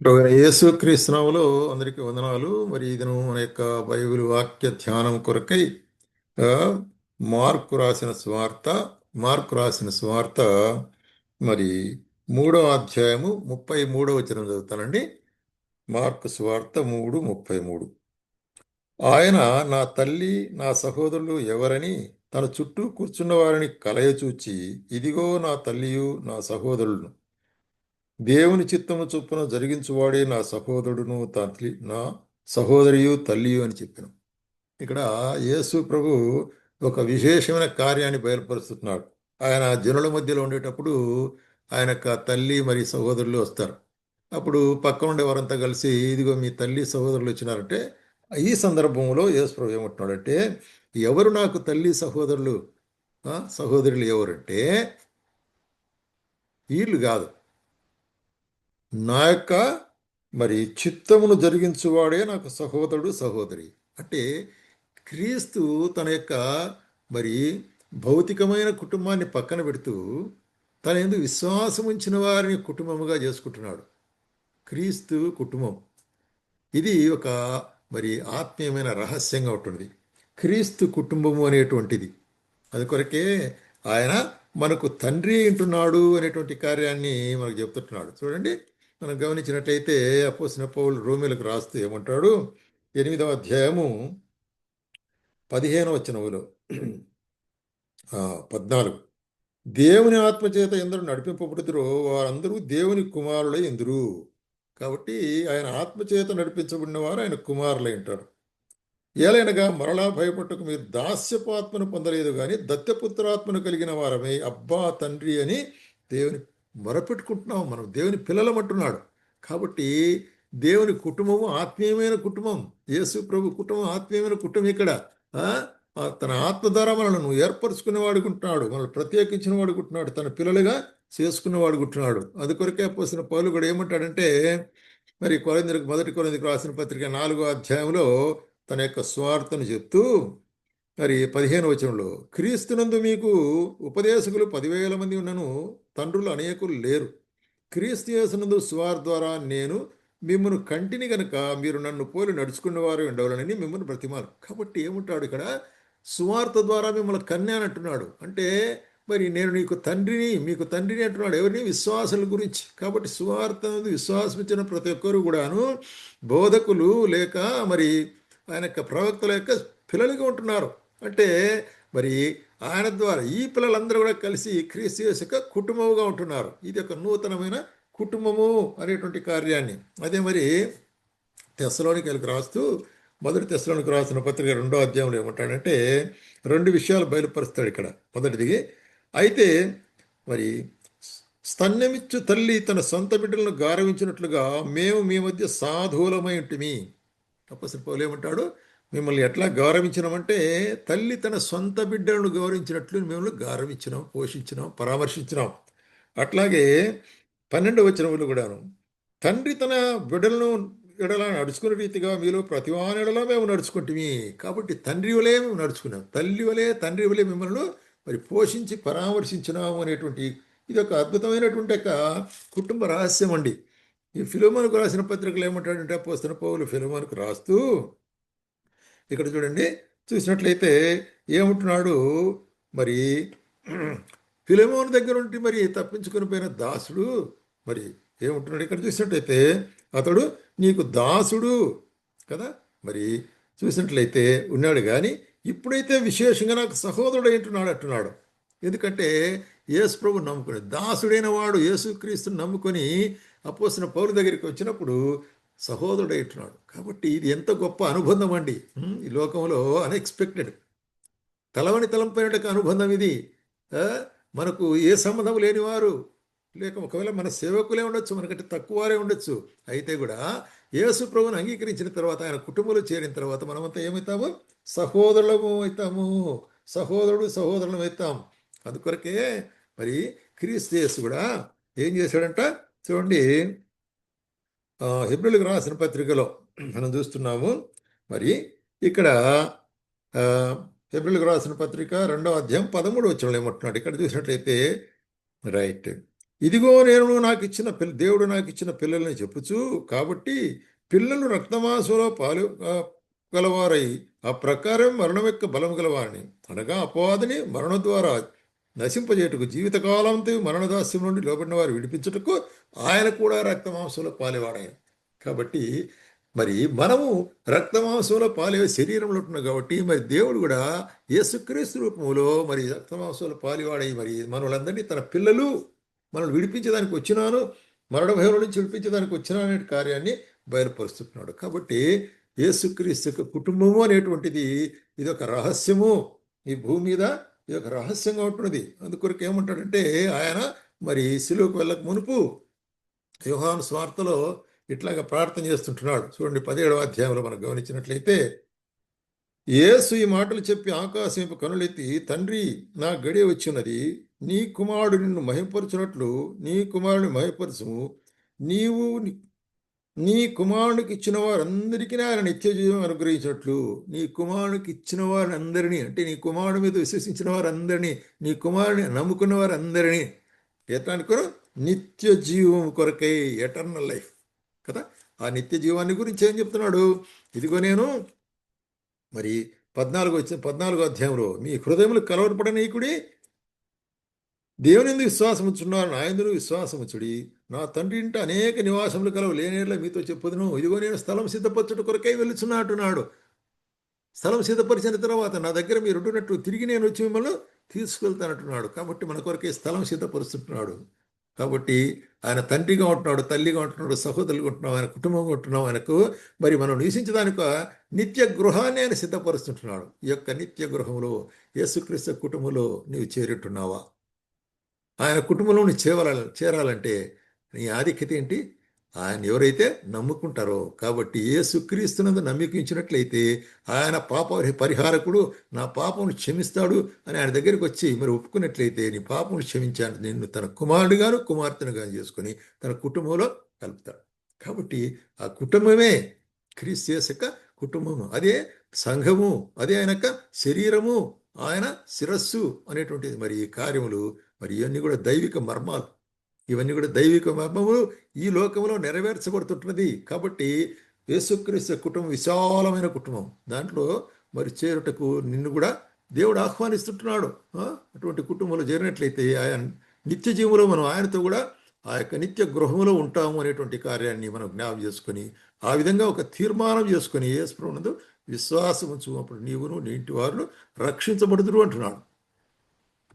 యేసు క్రీస్తునామములో అందరికీ వందనాలు. మరి ఇది మన యొక్క బైబిల్ వాక్య ధ్యానం కొరకై ఆ, మార్కు రాసిన స్వార్త మార్కు రాసిన స్వార్త మరి 3వ అధ్యాయము 33వ వచనం చదువుతానండి. మార్కు స్వార్త 3:33. ఆయన నా తల్లి నా సహోదరులు ఎవరని తన చుట్టూ కూర్చున్న వారిని కలయచూచి, ఇదిగో నా తల్లియు నా సహోదరులను, దేవుని చిత్తము చొప్పున జరిగించువాడే నా సహోదరుడును తల్లి, నా సహోదరియు తల్లియు అని చెప్పాను. ఇక్కడ యేసు ప్రభు ఒక విశేషమైన కార్యాన్ని బయలుపరుస్తున్నాడు. ఆయన జనుల మధ్యలో ఉండేటప్పుడు ఆయన యొక్క తల్లి మరియు సహోదరులు వస్తారు. అప్పుడు పక్కన ఉండే వారంతా కలిసి, ఇదిగో మీ తల్లి సహోదరులు వచ్చినారంటే, ఈ సందర్భంలో యేసు ప్రభు ఏమంటున్నాడంటే, ఎవరు నాకు తల్లి సహోదరులు సహోదరులు ఎవరంటే వీళ్ళు కాదు, నా యొక్క మరి చిత్తమును జరిగించువాడే నాకు సహోదరుడు సహోదరి. అంటే క్రీస్తు తన యొక్క మరి భౌతికమైన కుటుంబాన్ని పక్కన పెడుతూ తన యందు విశ్వాసం ఉంచిన వారిని కుటుంబముగా చేసుకుంటున్నాడు. క్రీస్తు కుటుంబం ఇది ఒక మరి ఆత్మీయమైన రహస్యంగా ఉంటుంది. క్రీస్తు కుటుంబము అనేటువంటిది అది కొరకే ఆయన మనకు తండ్రి ఉంటున్నాడు అనేటువంటి కార్యాన్ని మనకు చెప్తుంటున్నాడు. చూడండి, మనం గమనించినట్లయితే అపోస్తలుడైన పౌలు రోమీయులకు రాస్తూ ఏమంటాడు, 8వ అధ్యాయము 15వ వచనములో 14, దేవుని ఆత్మచేత ఎందరూ నడిపింపబడుతురో వారందరూ దేవుని కుమారులై ఎందురు. కాబట్టి ఆయన ఆత్మచేత నడిపించబడిన వారు ఆయన కుమారులై ఉంటారు. ఏలైనగా మరలా భయపట్టుకు మీరు దాస్యపాత్మను పొందలేదు, కానీ దత్తపుత్రాత్మను కలిగిన వారమే అబ్బా తండ్రి అని దేవుని మొరపెట్టుకుంటున్నాం. మనం దేవుని పిల్లలమంటున్నాడు. కాబట్టి దేవుని కుటుంబము ఆత్మీయమైన కుటుంబం. యేసు ప్రభు కుటుంబం ఆత్మీయమైన కుటుంబం. ఇక్కడ ఆ, తన ఆత్మ ద్వారా మనల్ని ఏర్పరచుకునే వాడుకుంటున్నాడు, మనల్ని ప్రత్యేకించిన వాడుకుంటున్నాడు, తన పిల్లలుగా చేసుకున్న వాడుకుంటున్నాడు. అందుకొరకే అపోస్తలుడైన పౌలు కూడా ఏమంటాడంటే, మరి మొదటి కొరింథీయులకు రాసిన పత్రిక 4వ అధ్యాయంలో తన యొక్క స్వార్థను చెప్తూ మరి 15వ వచనంలో, క్రీస్తునందు మీకు ఉపదేశకులు 10,000 మంది ఉన్నను, తండ్రులు అనేకులు లేరు. క్రీస్తు యేసునందు స్వార్థ ద్వారా నేను మిమ్మల్ని కంటిని గనక మీరు నన్ను పోలి నడుచుకున్నవారు ఉండవాలని మిమ్మల్ని బ్రతిమాలు. కాబట్టి ఏముంటాడు ఇక్కడ, సువార్త ద్వారా మిమ్మల్ని కన్యాని అంటున్నాడు. అంటే మరి నేను నీకు తండ్రిని, మీకు తండ్రిని అంటున్నాడు. ఎవరిని? విశ్వాసుల గురించి. కాబట్టి సువార్త విశ్వాసం ఇచ్చిన ప్రతి ఒక్కరు కూడాను బోధకులు లేక మరి ఆయన యొక్క ప్రవక్తల యొక్క పిల్లలుగా ఉంటున్నారు. అంటే మరి ఆయన ద్వారా ఈ పిల్లలందరూ కూడా కలిసి క్రీస్తు యేసు యొక్క కుటుంబముగా ఉంటున్నారు. ఇది ఒక నూతనమైన కుటుంబము అనేటువంటి కార్యాన్ని అదే మరి తెస్సలోనికైలకు రాస్తూ మొదటి రాసిన పత్రిక 2వ అధ్యాయంలో ఏమంటాడంటే, 2 విషయాలు బయలుపరుస్తాడు ఇక్కడ. మొదటిది, అయితే మరి స్తన్యమిచ్చు తల్లి తన సొంత బిడ్డలను గౌరవించినట్లుగా మేము మీ మధ్య సాధువులమై ఉంటిమి. అపోస్తలుడైన పౌలు ఏమంటాడు, మిమ్మల్ని ఎట్లా గౌరవించినామంటే తల్లి తన సొంత బిడ్డలను గౌరవించినట్లు మిమ్మల్ని గౌరవించినాం, పోషించినాం, పరామర్శించినాం. అట్లాగే 12వ వచనంలో కూడాను, తండ్రి తన బిడ్డలను ఎడలా నడుచుకునే రీతిగా మీలో ప్రతివాని ఎడలా మేము నడుచుకుంటుమి. కాబట్టి తండ్రి వలే మేము నడుచుకున్నాం, తల్లి వలే తండ్రి వలే మిమ్మల్ని మరి పోషించి పరామర్శించినాము అనేటువంటి ఇది ఒక అద్భుతమైనటువంటి ఒక కుటుంబ రహస్యం అండి. ఈ ఫిలోమోనుకు రాసిన పత్రికలు ఏమంటాడంటే అపోస్తలుడైన పౌలు ఫిలోమోనుకు రాస్తూ ఇక్కడ చూడండి, చూసినట్లయితే ఏమంటున్నాడు, మరి ఫిలెమోను దగ్గర ఉండి మరి తప్పించుకొని పోయిన దాసుడు మరి ఏమంటున్నాడు ఇక్కడ చూసినట్లయితే, అతడు నీకు దాసుడు కదా మరి చూసినట్లయితే ఉన్నాడు, కానీ ఇప్పుడైతే విశేషంగా నాకు సహోదరుడు అంటున్నాడు అంటున్నాడు. ఎందుకంటే యేసు ప్రభు నమ్ముకుని దాసుడైన వాడు యేసుక్రీస్తుని నమ్ముకొని అపోస్తలుడైన పౌలు దగ్గరికి వచ్చినప్పుడు సహోదరుడు అంటున్నాడు. కాబట్టి ఇది ఎంత గొప్ప అనుబంధం అండి. ఈ లోకంలో అన్ఎక్స్పెక్టెడ్ తలవని తలంపైన అనుబంధం ఇది. ఆ, మనకు ఏ సంబంధం లేనివారు లేక ఒకవేళ మన సేవకులే ఉండొచ్చు, మనకంటే తక్కువ వారే ఉండొచ్చు. అయితే కూడా యేసు ప్రభువుని అంగీకరించిన తర్వాత ఆయన కుటుంబంలో చేరిన తర్వాత మనమంతా ఏమవుతాము? సహోదరులము అవుతాము, సహోదరుడు సహోదరులం అవుతాం. అందుకొరకే మరి క్రీస్తు యేసు కూడా ఏం చేశాడంట చూడండి, హెబ్రీయులకు రాసిన పత్రికలో మనం చూస్తున్నాము. మరి ఇక్కడ ఆ, హెబ్రీయులకు రాసిన పత్రిక 2వ అధ్యాయం 13వ వచనంలో ఏమంటున్నాడు ఇక్కడ చూసినట్లయితే, రైట్, ఇదిగో నేను నాకు ఇచ్చిన దేవుడు నాకు ఇచ్చిన పిల్లల్ని చెప్పుచు, కాబట్టి పిల్లలు రక్తమాంసంలో పాలు గలవారై ఆ ప్రకారం మరణం యొక్క బలం గలవారిని, అనగా అపవాదిని మరణం ద్వారా నశింపజేటుకు, జీవితకాలంతో మరణదాస్యం నుండి లోబడిన వారు విడిపించుటకు ఆయన కూడా రక్తమాంసంలో పాలేవాడాయన. కాబట్టి మరి మనము రక్తమాంసంలో పాలే శరీరంలో ఉంటున్నాం కాబట్టి మరి దేవుడు కూడా యేసుక్రీస్తు రూపంలో మరి రక్తమాంసంలో పాలివాడై మరి మనలందరినీ తన పిల్లలు, మనల్ని విడిపించడానికి వచ్చినాను, మరణ భయం నుంచి విడిపించడానికి వచ్చినాను అనే కార్యాన్ని బయలుపరుస్తున్నాడు. కాబట్టి యేసుక్రీస్తు యొక్క కుటుంబము అనేటువంటిది ఇది ఒక రహస్యము, ఈ భూమి మీద ఇది ఒక రహస్యంగా ఉంటున్నది. అందుకొరకు ఏమంటాడంటే ఆయన మరి సిలువకు వెళ్ళక మునుపు యోహాను స్వార్తలో ఇట్లాగా ప్రార్థన చేస్తుంటున్నాడు. చూడండి 17వ అధ్యాయంలో మనం గమనించినట్లయితే, యేసు ఈ మాటలు చెప్పి ఆకాశం కనులెత్తి, తండ్రి నా గడియ వచ్చినది, నీ కుమారుడు నిన్ను మహింపరచునట్లు నీ కుమారుని మహింపరచుము, నీవు నీ కుమారునికి ఇచ్చిన వారందరికీ ఆయన నిత్య జీవం అనుగ్రహించినట్లు. నీ కుమారునికి ఇచ్చిన వారందరినీ అంటే నీ కుమారుడు మీద విశ్వసించిన వారందరినీ, నీ కుమారుని నమ్ముకున్న వారందరినీ ఎట్లా అనుకోరు, నిత్య జీవం కొరకై, ఎటర్నల్ లైఫ్ కదా. ఆ నిత్య జీవాన్ని గురించి ఏం చెప్తున్నాడు, ఇదిగో నేను మరి 14వ అధ్యాయంలో మీ హృదయములు కలవరపడనీకుడి, దేవుని ఎందుకు విశ్వాసం ఉంచున్నారు, నా యందు విశ్వాసం ఉంచుడి, నా తండ్రి ఇంట అనేక నివాసములు కలవు, లేనేలా మీతో చెప్పుదును, ఇదిగో నేను స్థలం సిద్ధపరచుట కొరకై వెళుచున్నా అంటున్నాడు. స్థలం సిద్ధపరిచిన తర్వాత నా దగ్గర మీరు ఉంటున్నట్టు తిరిగి నేను వచ్చి మిమ్మల్ని తీసుకెళ్తానంటున్నాడు. కాబట్టి మన కొరకే స్థలం సిద్ధపరుస్తుంటున్నాడు. కాబట్టి ఆయన తండ్రిగా ఉంటున్నాడు, తల్లిగా ఉంటున్నాడు, సహోదరులుగా ఉంటున్నాం, ఆయన కుటుంబంగా ఉంటున్నాం. ఆయనకు మరి మనం నివసించడానికి నిత్య గృహాన్ని ఆయన సిద్ధపరుస్తుంటున్నాడు. ఈ యొక్క నిత్య గృహంలో యేసుక్రీస్తు కుటుంబంలో నీవు చేరుంటున్నావా? ఆయన కుటుంబంలో చేరాలంటే నీ ఆధిక్యత ఏంటి? ఆయన ఎవరైతే నమ్ముకుంటారో. కాబట్టి యేసుక్రీస్తునందు నమ్మికించినట్లయితే ఆయన పాప పరిహారకుడు, నా పాపమును క్షమిస్తాడు అని ఆయన దగ్గరికి వచ్చి మరి ఒప్పుకున్నట్లయితే నీ పాపమును క్షమించాను, నిన్ను తన కుమారుడుగాను కుమార్తెనుగాను చేసుకుని తన కుటుంబంలో కలుపుతాడు. కాబట్టి ఆ కుటుంబమే క్రీస్తు యొక్క కుటుంబము, అదే సంఘము, అదే ఆయన యొక్క శరీరము, ఆయన శిరస్సు అనేటువంటిది. మరి ఈ కార్యములు మరి ఇవన్నీ కూడా దైవిక మర్మాలు, ఇవన్నీ కూడా దైవిక మర్మములు ఈ లోకంలో నెరవేర్చబడుతుంటున్నది. కాబట్టి యేసుక్రీస్తు కుటుంబం విశాలమైన కుటుంబం, దాంట్లో మరి చేరుటకు నిన్ను కూడా దేవుడు ఆహ్వానిస్తుంటున్నాడు. అటువంటి కుటుంబంలో చేరినట్లయితే ఆయన నిత్య జీవంలో మనం ఆయనతో కూడా ఆ యొక్క నిత్య గృహంలో ఉంటాము అనేటువంటి కార్యాన్ని మనం జ్ఞాపం చేసుకొని ఆ విధంగా ఒక తీర్మానం చేసుకొని యేసు ప్రభువునందు విశ్వాసం ఉంచు, అప్పుడు నీవును నీ ఇంటి వారు రక్షించబడుదురు అంటున్నాడు.